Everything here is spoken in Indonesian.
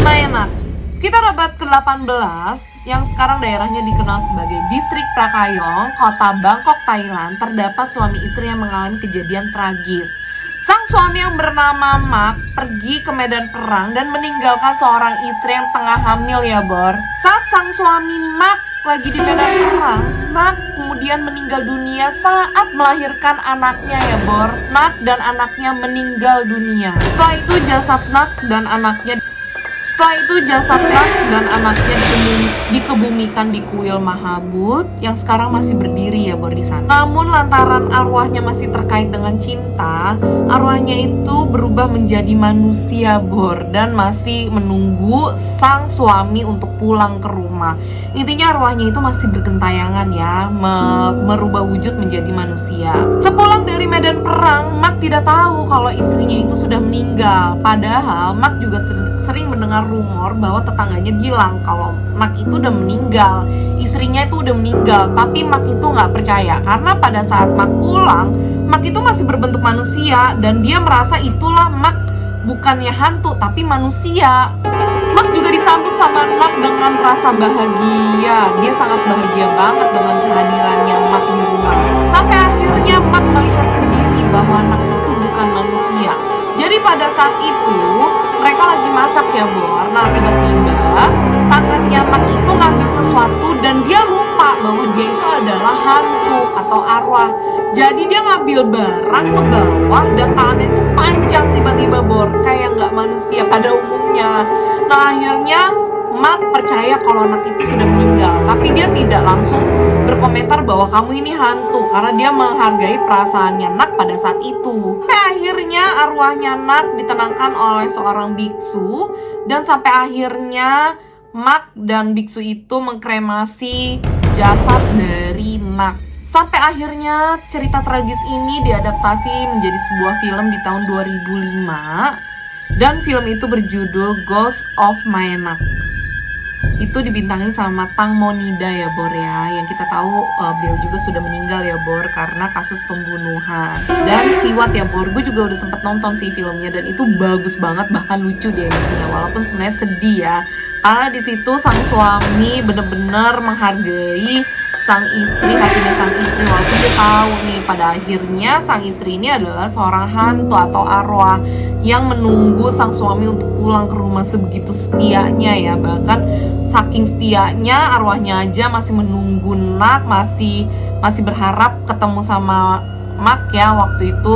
Maenak. Sekitar abad ke-18, yang sekarang daerahnya dikenal sebagai Distrik Prakayong, kota Bangkok, Thailand, terdapat suami istri yang mengalami kejadian tragis. Sang suami yang bernama Mak pergi ke medan perang dan meninggalkan seorang istri yang tengah hamil ya Bor. Saat sang suami Mak lagi di medan perang, Nak kemudian meninggal dunia saat melahirkan anaknya ya Bor. Nak dan anaknya meninggal dunia. Setelah itu jasad Nak dan anaknya dikebumikan di kuil Mahabut yang sekarang masih berdiri ya Bor di sana. Namun lantaran arwahnya masih terkait dengan cinta, arwahnya itu berubah menjadi manusia Bor dan masih menunggu sang suami untuk pulang ke rumah. Intinya arwahnya itu masih bergentayangan ya, merubah wujud menjadi manusia. Sepulang dari medan perang, Mak tidak tahu kalau istrinya itu sudah meninggal. Padahal Mak juga sering mendengar rumor bahwa tetangganya bilang kalau Mak itu udah meninggal, istrinya itu udah meninggal. Tapi Mak itu nggak percaya karena pada saat Mak pulang, Mak itu masih berbentuk manusia dan dia merasa itulah Mak bukannya hantu tapi manusia. Mak juga disambut sama Mak dengan rasa bahagia. Dia sangat bahagia banget dengan kehadirannya Mak di rumah. Sampai akhirnya Mak melihat sendiri bahwa Mak itu bukan manusia. Jadi pada saat itu mereka lagi masak ya Bor. Nah tiba-tiba tangannya Mak itu ngambil sesuatu dan dia lupa bahwa dia itu adalah hantu atau arwah. Jadi dia ngambil barang ke bawah dan tangannya itu panjang tiba-tiba Bor, kayak nggak manusia pada umumnya. Nah akhirnya Mak percaya kalau anak itu sudah meninggal, tapi dia tidak langsung berkomentar bahwa kamu ini hantu karena dia menghargai perasaannya Nak pada saat itu. Sampai akhirnya arwahnya Nak ditenangkan oleh seorang biksu dan sampai akhirnya Mak dan biksu itu mengkremasi jasad dari Nak. Sampai akhirnya cerita tragis ini diadaptasi menjadi sebuah film di tahun 2005 dan film itu berjudul Ghost of Maenak. Itu dibintangi sama Tang Monida ya Bor ya, yang kita tahu beliau juga sudah meninggal ya Bor karena kasus pembunuhan. Dan Siwat ya Bor, gue juga udah sempet nonton sih filmnya dan itu bagus banget, bahkan lucu deh ya, walaupun sebenarnya sedih ya. Karena di situ sang suami bener-bener menghargai sang istri, hatinya sang istri, walaupun dia tahu nih pada akhirnya sang istri ini adalah seorang hantu atau arwah yang menunggu sang suami untuk pulang ke rumah sebegitu setianya ya. Bahkan saking setianya arwahnya aja masih menunggu Nak, masih berharap ketemu sama Mak ya waktu itu.